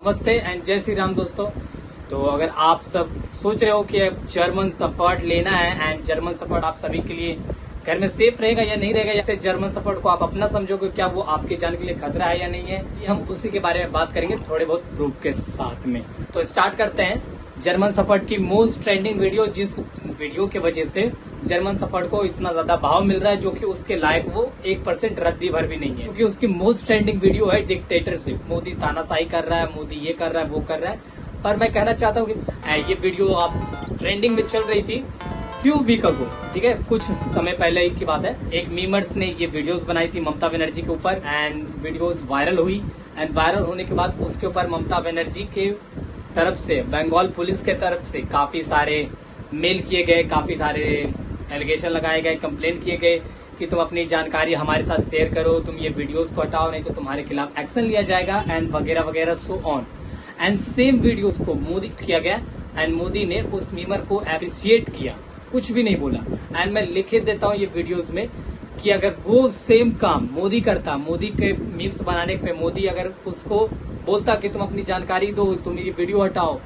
नमस्ते एंड जय श्री राम दोस्तों। तो अगर आप सब सोच रहे हो कि जर्मन सफर्ड लेना है एंड जर्मन सफर्ड आप सभी के लिए घर में सेफ रहेगा या नहीं रहेगा, जैसे जर्मन सफर्ड को आप अपना समझोगे, क्या वो आपके जान के लिए खतरा है या नहीं है, ये हम उसी के बारे में बात करेंगे थोड़े बहुत प्रूफ के साथ में। तो स्टार्ट करते हैं जर्मन सफर्ड की मोस्ट ट्रेंडिंग वीडियो, जिस वीडियो की वजह से जर्मन सफर्ड को इतना ज्यादा भाव मिल रहा है जो कि उसके लायक वो 1% रद्दी भर भी नहीं है, क्योंकि उसकी मोस्ट ट्रेंडिंग वीडियो है डिक्टेटरशिप। मोदी तानाशाही कर रहा है, मोदी ये कर रहा है, वो कर रहा है। पर मैं कहना चाहता हूँ कि ये वीडियो आप ट्रेंडिंग में चल रही थी फ्यू वीक अगो, ठीक है, कुछ समय पहले की बात है। एक मीमर्स ने ये वीडियोस बनाई थी ममता बनर्जी के ऊपर एंड वीडियोस वायरल हुई एंड वायरल होने के बाद उसके ऊपर ममता बनर्जी के तरफ से, बंगाल पुलिस के तरफ से काफी सारे मेल किए गए, काफी सारे एलिगेशन लगाए गए, कंप्लेन किए गए कि तुम अपनी जानकारी हमारे साथ शेयर करो, तुम ये वीडियोस को हटाओ, नहीं तो तुम्हारे खिलाफ एक्शन लिया जाएगा एंड वगैरह वगैरह so on. And same videos को मोदी किया गया एंड मोदी ने उस मीमर को अप्रिशिएट किया, कुछ भी नहीं बोला। एंड मैं लिख देता हूँ ये वीडियोस में कि अगर वो सेम काम मोदी करता, मोदी के मीम्स बनाने पे मोदी अगर उसको बोलता कि तुम अपनी जानकारी दो, तुम ये वीडियो हटाओ,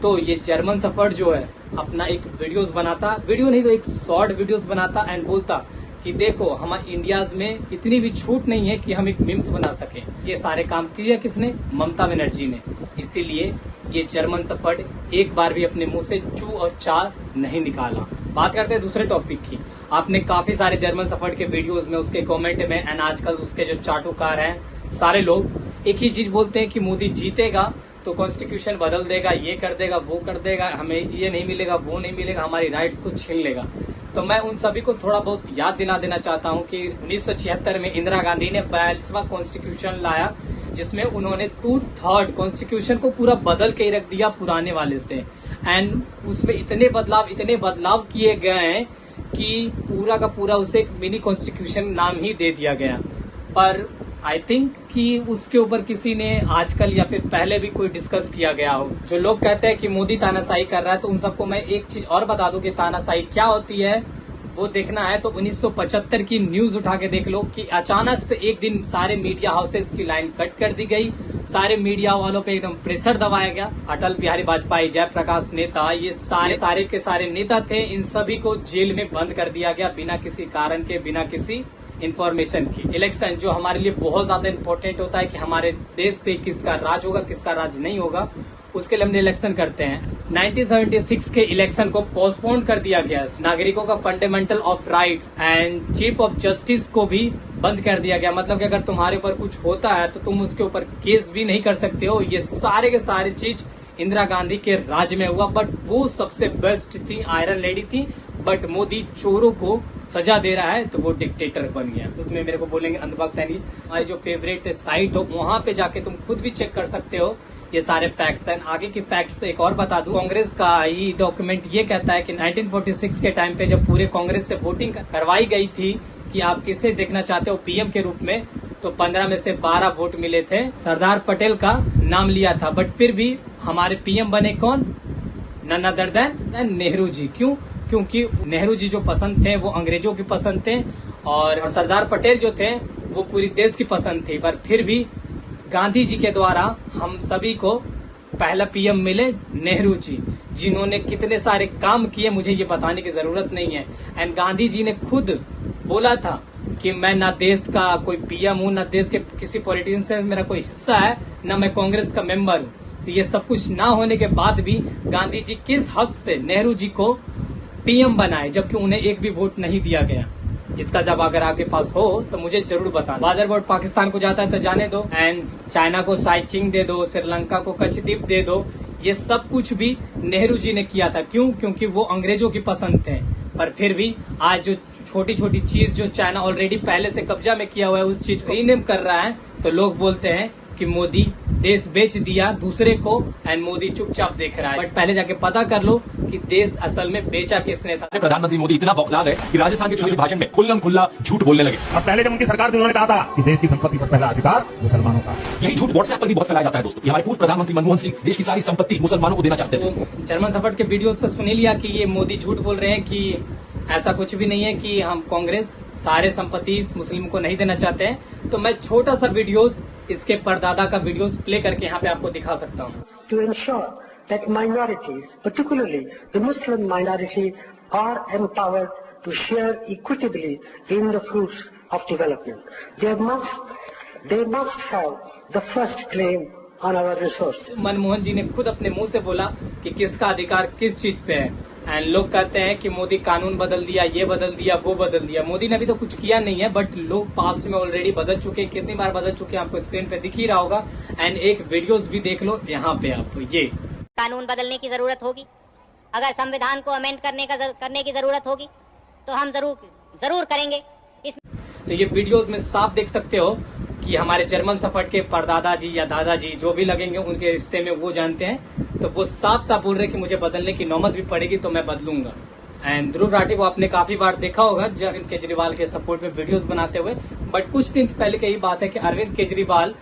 तो ये जर्मन सफर्ड जो है अपना एक वीडियोस बनाता, वीडियो नहीं तो एक शॉर्ट वीडियोस बनाता एंड बोलता कि देखो हमारे इंडियाज में इतनी भी छूट नहीं है कि हम एक मीम्स बना सके। ये सारे काम किया किसने? ममता बनर्जी ने। इसीलिए ये जर्मन सफर्ड एक बार भी अपने मुंह से चू और चा नहीं निकाला। बात करते हैं दूसरे टॉपिक की। आपने काफी सारे जर्मन सफर्ड के वीडियोस में, उसके कमेंट में एंड आजकल उसके जो चाटुकार हैं, सारे लोग एक ही चीज बोलते हैं कि मोदी जीतेगा तो कॉन्स्टिट्यूशन बदल देगा, ये कर देगा, वो कर देगा, हमें ये नहीं मिलेगा, वो नहीं मिलेगा, हमारी राइट्स को छीन लेगा। तो मैं उन सभी को थोड़ा बहुत याद दिला देना चाहता हूं कि 1976 में इंदिरा गांधी ने 42वां कॉन्स्टिट्यूशन लाया, जिसमें उन्होंने 2/3 कॉन्स्टिट्यूशन को पूरा बदल के ही रख दिया पुराने वाले से। एंड उसमें इतने बदलाव किए गए हैं कि पूरा का पूरा उसे एक मिनी कॉन्स्टिट्यूशन नाम ही दे दिया गया। पर आई थिंक कि उसके ऊपर किसी ने आजकल या फिर पहले भी कोई डिस्कस किया गया हो। जो लोग कहते हैं कि मोदी तानाशाही कर रहा है, तो उन सबको मैं एक चीज और बता दूं कि तानाशाही क्या होती है। वो देखना है तो 1975 की न्यूज उठा के देख लो कि अचानक से एक दिन सारे मीडिया हाउसेस की लाइन कट कर दी गई, सारे मीडिया वालों पे एकदम प्रेशर दबाया गया। अटल बिहारी वाजपेयी, जयप्रकाश नेता, ये सारे के सारे नेता थे, इन सभी को जेल में बंद कर दिया गया बिना किसी कारण के, बिना किसी इंफॉर्मेशन की। इलेक्शन जो हमारे लिए बहुत ज्यादा इंपॉर्टेंट होता है कि हमारे देश पे किसका राज होगा, किसका राज नहीं होगा, उसके लिए हमने इलेक्शन करते हैं। 1976 के इलेक्शन को पोस्टपोन कर दिया गया। नागरिकों का fundamental of rights and chief of justice को भी बंद कर दिया गया। मतलब कि अगर तुम्हारे ऊपर कुछ होता है तो तुम उसके ऊपर केस भी नहीं कर सकते हो। ये सारे के सारे चीज इंदिरा गांधी के राज में हुआ। बट वो सबसे बेस्ट थी, आयरन लेडी थी। बट मोदी चोरों को सजा दे रहा है तो वो डिक्टेटर बन गया। उसमें मेरे को बोलेंगे अंधभक्त है नहीं। हमारी जो फेवरेट साइट हो वहां पे जाके तुम खुद भी चेक कर सकते हो ये सारे फैक्ट्स हैं। आगे के फैक्ट्स एक और बता दूं, कांग्रेस का ही डॉक्यूमेंट ये कहता है कि 1946 के टाइम पे जब पूरे कांग्रेस से वोटिंग करवाई गई थी कि आप किसे देखना चाहते हो पीएम के रूप में, तो 15 में से 12 वोट मिले थे। सरदार पटेल का नाम लिया था, बट फिर भी हमारे पीएम बने कौन? None other than Nehru ji. क्यों? क्योंकि नेहरू जी जो पसंद थे वो अंग्रेजों की पसंद थे और सरदार पटेल जो थे वो पूरी देश की पसंद थी। पर फिर भी गांधी जी के द्वारा हम सभी को पहला पीएम मिले नेहरू जी, जिन्होंने कितने सारे काम किए मुझे ये बताने की जरूरत नहीं है। एंड गांधी जी ने खुद बोला था कि मैं ना देश का कोई पीएम हूँ, ना देश के किसी पॉलिटिशियन से मेरा कोई हिस्सा है, ना मैं कांग्रेस का मेंबर हूँ। तो ये सब कुछ ना होने के बाद भी गांधी जी किस हक से नेहरू जी को पीएम बनाए, जबकि उन्हें एक भी वोट नहीं दिया गया? इसका जब अगर आपके पास हो तो मुझे जरूर बताना। बादर वोट पाकिस्तान को जाता है तो जाने दो, एंड चाइना को साइचिंग दे दो, श्रीलंका को कच्छद्वीप दे दो। ये सब कुछ भी नेहरू जी ने किया था। क्यों? क्योंकि वो अंग्रेजों की पसंद थे। पर फिर भी आज जो छोटी छोटी चीज जो चाइना ऑलरेडी पहले से कब्जा में किया हुआ है उस चीज को रीनेम कर रहा है, तो लोग बोलते हैं कि मोदी देश बेच दिया दूसरे को एंड मोदी चुपचाप देख रहा है। बट पहले जाके पता कर लो कि देश असल में बेचा किसने था। प्रधानमंत्री मोदी इतना बौखला है कि राजस्थान के चुनावी भाषण में खुल्लम खुल्ला झूठ बोलने लगे। और पहले जब उनकी सरकार थी उन्होंने कहा था कि देश की संपत्ति पर पहला अधिकार मुसलमानों का। यही झूठ व्हाट्सएप पर भी बहुत फैलाया जाता है दोस्तों। हमारे पूर्व प्रधानमंत्री मनमोहन सिंह देश की सारी संपत्ति मुसलमानों को देना चाहते थे। तो जर्मन सफर्ड के वीडियोस को सुन लिया कि ये मोदी झूठ बोल रहे हैं कि ऐसा कुछ भी नहीं है कि हम कांग्रेस सारे संपत्ति मुस्लिम को नहीं देना चाहते हैं। तो मैं छोटा सा वीडियोस इसके परदादा का वीडियोस प्ले करके यहाँ पे आपको दिखा सकता हूँ। To ensure that minorities, particularly the Muslim minority, are empowered to share equitably in the fruits of development. They must have the first claim on our resources. Manmohan जी ने खुद अपने मुंह से बोला कि किसका अधिकार किस चीज पे है। एंड लोग कहते हैं कि मोदी कानून बदल दिया, ये बदल दिया, वो बदल दिया। मोदी ने अभी तो कुछ किया नहीं है, बट लोग पास में ऑलरेडी बदल चुके हैं। कितनी बार बदल चुके हैं आपको स्क्रीन पे दिख ही रहा होगा। एंड एक वीडियोस भी देख लो यहाँ पे आप। ये कानून बदलने की जरूरत होगी, अगर संविधान को अमेंड करने की जरूरत होगी तो हम जरूर करेंगे। तो ये वीडियोस में साफ देख सकते हो कि हमारे जर्मन सफर्ड के परदादा जी या दादाजी जो भी लगेंगे उनके रिश्ते में वो जानते हैं। तो वो साफ साफ बोल रहे कि मुझे बदलने की नौबत भी पड़ेगी तो मैं बदलूंगा। एंड ध्रुव राठी को आपने काफी बार देखा होगा अरविंद केजरीवाल के सपोर्ट में वीडियोस बनाते हुए। बट कुछ दिन पहले की यही बात है कि अरविंद केजरीवाल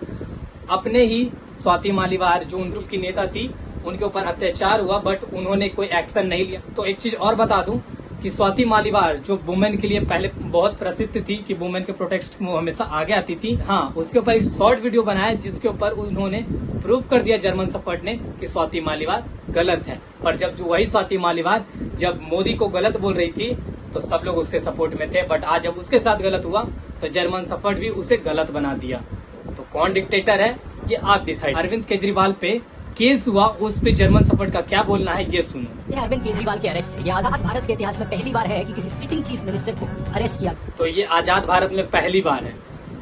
अपने ही स्वाति मालीवाल जो उन ग्रुप की नेता थी उनके ऊपर अत्याचार हुआ, बट उन्होंने कोई एक्शन नहीं लिया। तो एक चीज और बता दूं कि स्वाति मालीवाल जो वुमेन के लिए पहले बहुत प्रसिद्ध थी कि वुमेन के प्रोटेक्शन में हमेशा आगे आती थी, हाँ, उसके ऊपर एक शॉर्ट वीडियो बनाया जिसके ऊपर उन्होंने प्रूव कर दिया जर्मन सफर्ड ने कि स्वाति मालीवाल गलत है। पर जब जो वही स्वाति मालीवाल जब मोदी को गलत बोल रही थी तो सब लोग उसके सपोर्ट में थे, बट आज जब उसके साथ गलत हुआ तो जर्मन सफर्ड भी उसे गलत बना दिया। तो कौन डिक्टेटर है ये आप डिसाइड। अरविंद केजरीवाल पे केस हुआ, उस पे जर्मन सफर्ड का क्या बोलना है ये सुनो। अरविंद केजरीवाल के अरेस्ट से ये आजाद भारत के इतिहास में पहली बार है कि किसी सिटिंग चीफ मिनिस्टर को अरेस्ट किया। तो ये आजाद भारत में पहली बार है।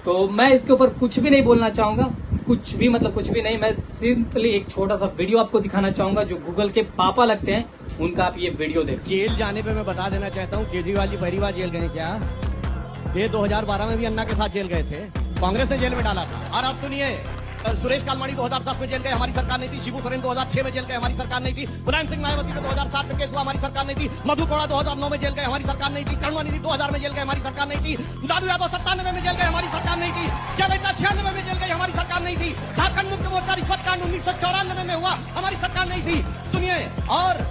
तो मैं इसके ऊपर कुछ भी नहीं बोलना चाहूंगा, कुछ भी मतलब कुछ भी नहीं। मैं सिंपली एक छोटा सा वीडियो आपको दिखाना चाहूंगा। जो गूगल के पापा लगते हैं उनका आप ये वीडियो देख। जेल जाने पे मैं बता देना चाहता हूँ, केजरीवाल जी पहली बार जेल गए क्या? ये 2012 में भी अन्ना के साथ जेल गए थे, कांग्रेस ने जेल में डाला था। और आप सुनिए, सुरेश कालमाड़ी 2010 में जेल गए, हमारी सरकार नहीं थी। शिबू सोरेन 2006 में जेल गए, हमारी सरकार नहीं थी। मुलायम सिंह मायावती में 2007 में केस हुआ, हमारी सरकार नहीं थी। मधु कोड़ा 2009 में जेल गए, हमारी सरकार नहीं थी। करुणानिधि 2000 में जेल गए, हमारी सरकार नहीं थी। लालू यादव 97 में जेल गए, हमारी सरकार नहीं थी। जयललिता 96 में जेल गई, हमारी सरकार नहीं थी। झारखंड मुक्ति मोर्चा रिश्वत कांड 1994 में हुआ, हमारी सरकार नहीं थी। सुनिए, और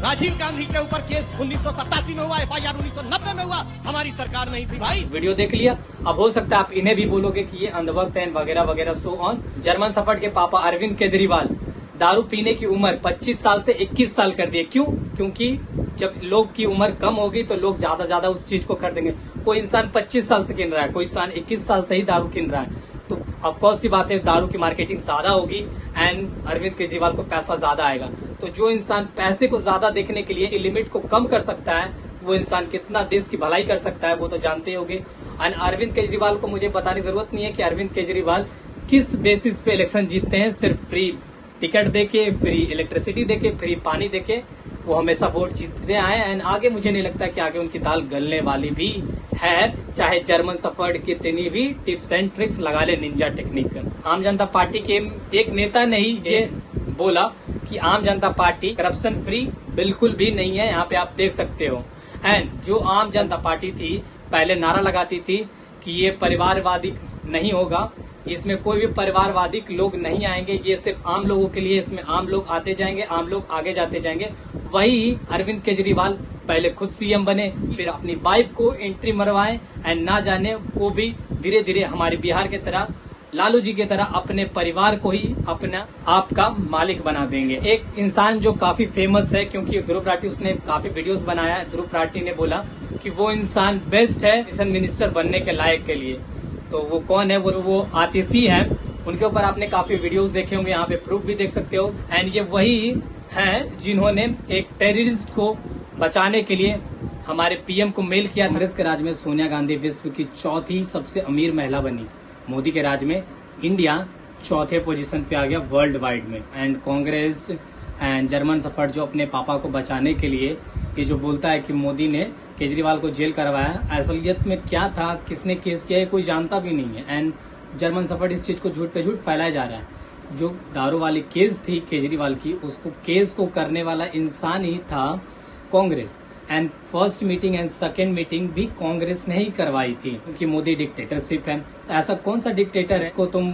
राजीव गांधी के ऊपर केस 1987 में हुआ, FIR 1990 में हुआ, हमारी सरकार नहीं थी। भाई वीडियो देख लिया। अब हो सकता है आप इन्हें भी बोलोगे कि ये अंधभक्त है वगैरह वगैरह, सो ऑन। जर्मन सफर्ड के पापा अरविंद केजरीवाल दारू पीने की उम्र 25 साल से 21 साल कर दिए। क्यों? क्योंकि जब लोग की उम्र कम होगी तो लोग ज्यादा उस चीज को खरीदेंगे। कोई इंसान 25 साल से किन रहा है, कोई इंसान 21 साल से ही दारू किन रहा है, तो ऑफकोर्स सी बात है दारू की मार्केटिंग ज्यादा होगी एंड अरविंद केजरीवाल को पैसा ज्यादा आएगा। तो जो इंसान पैसे को ज्यादा देखने के लिए लिमिट को कम कर सकता है वो इंसान कितना देश की भलाई कर सकता है वो तो जानते ही होंगे। एंड अरविंद केजरीवाल को मुझे बताने की जरूरत नहीं है कि अरविंद केजरीवाल किस बेसिस पे इलेक्शन जीतते हैं। सिर्फ फ्री टिकट देके, फ्री इलेक्ट्रिसिटी देके, फ्री पानी देके वो हमेशा वोट जीतते आए। एंड आगे मुझे नहीं लगता कि आगे उनकी दाल गलने वाली भी है, चाहे जर्मन सफर्ड कितनी भी टिप्स एंड ट्रिक्स लगा ले निंजा टेक्निक। आम जनता पार्टी के एक नेता ने ही ये बोला कि आम जनता पार्टी करप्शन फ्री बिल्कुल भी नहीं है, यहाँ पे आप देख सकते हो। एंड जो आम जनता पार्टी थी पहले नारा लगाती थी कि ये परिवारवादी नहीं होगा, इसमें कोई भी परिवारवादी लोग नहीं आएंगे, ये सिर्फ आम लोगों के लिए, इसमें आम लोग आते जाएंगे, आम लोग आगे जाते जाएंगे। वही अरविंद केजरीवाल पहले खुद सीएम बने, फिर अपनी वाइफ को एंट्री मरवाए एंड ना जाने वो भी धीरे धीरे हमारे बिहार की तरह लालू जी की तरह अपने परिवार को ही अपना आप का मालिक बना देंगे। एक इंसान जो काफी फेमस है क्योंकि ध्रुव राठी उसने काफी वीडियोस बनाया है, ध्रुव राठी ने बोला कि वो इंसान बेस्ट है मिशन मिनिस्टर बनने के लायक के लिए। तो वो कौन है? वो आतिशी है। उनके ऊपर आपने काफी वीडियोस देखे होंगे, यहाँ पे प्रूफ भी देख सकते हो। एंड ये वही हैं जिन्होंने एक टेररिस्ट को बचाने के लिए हमारे पीएम को मेल किया। कांग्रेस के राज में सोनिया गांधी विश्व की चौथी सबसे अमीर महिला बनी। मोदी के राज में इंडिया चौथे पोजीशन पे आ गया वर्ल्ड वाइड में। And Congress and German suffered जो अपने पापा को बचाने के लिए ये जो बोलता है कि मोदी ने केजरीवाल को जेल करवाया, असलियत में क्या था, किसने केस किया है कोई जानता भी नहीं है। एंड जर्मन सफर्ड इस चीज को झूठ पे झूठ फैलाया जा रहा है। जो दारू वाली केस थी केजरीवाल की, उसको केस को करने वाला इंसान ही था Congress. And first meeting and second meeting भी कांग्रेस ने ही करवाई थी क्योंकि मोदी डिक्टेटरशिप है। तो ऐसा कौन सा डिक्टेटर है इसको तुम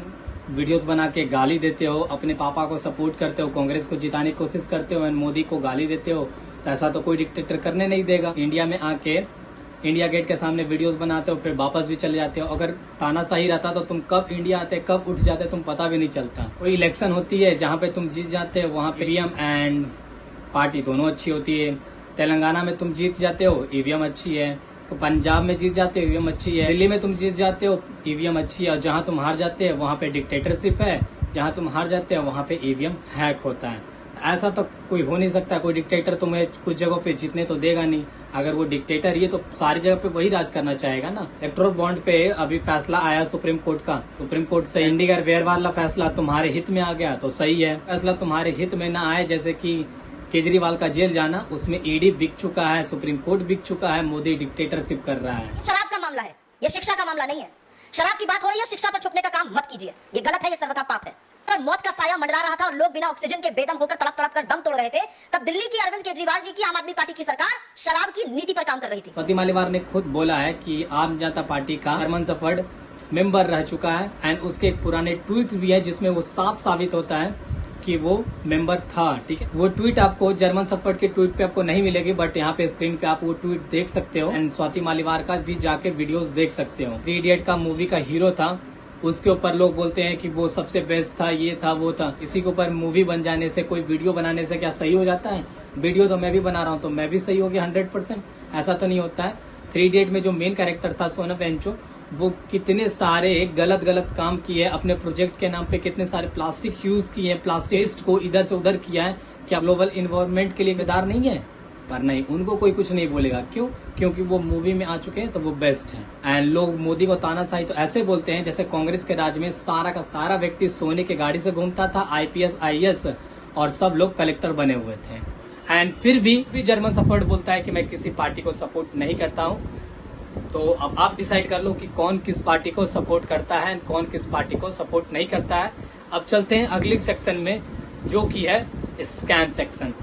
वीडियोस बना के गाली देते हो, अपने पापा को सपोर्ट करते हो, कांग्रेस को जिताने की कोशिश करते हो एंड मोदी को गाली देते हो? तो ऐसा तो कोई डिक्टेटर करने नहीं देगा। इंडिया में आके इंडिया गेट के सामने वीडियोस बनाते हो, फिर वापस भी चले जाते हो। अगर तानाशाही रहता तो तुम कब इंडिया आते, कब उठ जाते, तुम पता भी नहीं चलता। कोई इलेक्शन होती है जहाँ पे तुम जीत जाते हो, वहाँ पे ईवीएम एंड पार्टी दोनों अच्छी होती है। तेलंगाना में तुम जीत जाते हो, ईवीएम अच्छी है। तो पंजाब में जीत जाते हो, ईवीएम अच्छी है। दिल्ली में तुम जीत जाते हो, ईवीएम अच्छी है। और जहाँ तुम हार जाते हो वहाँ पे डिक्टेटरशिप है, जहाँ तुम हार जाते हो वहाँ पे ईवीएम हैक होता है। ऐसा तो कोई हो नहीं सकता। कोई डिक्टेटर तुम्हें कुछ जगहों पे जीतने तो देगा नहीं। अगर वो डिक्टेटर ये तो सारी जगह पे वही राज करना चाहेगा ना। इलेक्टोरल बॉन्ड पे अभी फैसला आया सुप्रीम कोर्ट का। सुप्रीम कोर्ट से इंडिया वेयर वाला फैसला तुम्हारे हित में आ गया तो सही है। फैसला तुम्हारे हित में ना आए, जैसे कि केजरीवाल का जेल जाना, उसमें ईडी बिक चुका है, सुप्रीम कोर्ट बिक चुका है, मोदी डिक्टेटरशिप कर रहा है। शराब का मामला है, ये शिक्षा का मामला नहीं है। शराब की बात हो रही है, शिक्षा पर छुपने का काम मत कीजिए, ये गलत है, ये सर्वथा पाप है। पर मौत का साया मंडरा रहा था और लोग बिना ऑक्सीजन के बेदम होकर तड़प तड़प कर दम तोड़ रहे थे, तब दिल्ली की अरविंद केजरीवाल जी की आम आदमी पार्टी की सरकार शराब की नीति पर काम कर रही थी। स्वाति मालीवाल ने खुद बोला है कि आम जनता पार्टी का जर्मन शेफर्ड मेंबर रह चुका है एंड उसके एक पुराने ट्वीट भी है जिसमें वो साफ साबित होता है कि वो मेंबर था। ठीक है, वो ट्वीट आपको जर्मन शेफर्ड के ट्वीट पे आपको नहीं मिलेगी, बट यहाँ पे स्क्रीन पे आप वो ट्वीट देख सकते हो एंड स्वाति मालीवाल का भी जाके वीडियोस देख सकते हो। 3 इडियट का मूवी का हीरो था, उसके ऊपर लोग बोलते हैं कि वो सबसे बेस्ट था, ये था वो था। इसी के ऊपर मूवी बन जाने से, कोई वीडियो बनाने से क्या सही हो जाता है? वीडियो तो मैं भी बना रहा हूँ तो मैं भी सही हो गया 100%? ऐसा तो नहीं होता है। 3 इडियट में जो मेन कैरेक्टर था सोनम वेंचो, वो कितने सारे गलत काम किए अपने प्रोजेक्ट के नाम पे, कितने सारे प्लास्टिक यूज किए, प्लास्टिक वेस्ट को इधर से उधर किया है। क्या ग्लोबल इन्वायरमेंट के लिए जिम्मेदार नहीं है? पर नहीं, उनको कोई कुछ नहीं बोलेगा। क्यों? क्योंकि वो मूवी में आ चुके हैं तो वो बेस्ट हैं। एंड लोग मोदी को तानाशाही तो ऐसे बोलते हैं जैसे कांग्रेस के राज में सारा का सारा व्यक्ति सोने की गाड़ी से घूमता था, IPS IAS और सब लोग कलेक्टर बने हुए थे। एंड फिर भी जर्मन शेफर्ड बोलता है कि मैं किसी पार्टी को सपोर्ट नहीं करता हूँ। तो अब आप डिसाइड कर लो कि कौन किस पार्टी को सपोर्ट करता है, कौन किस पार्टी को सपोर्ट नहीं करता है। अब चलते हैं अगले सेक्शन में, जो कि है स्कैम सेक्शन।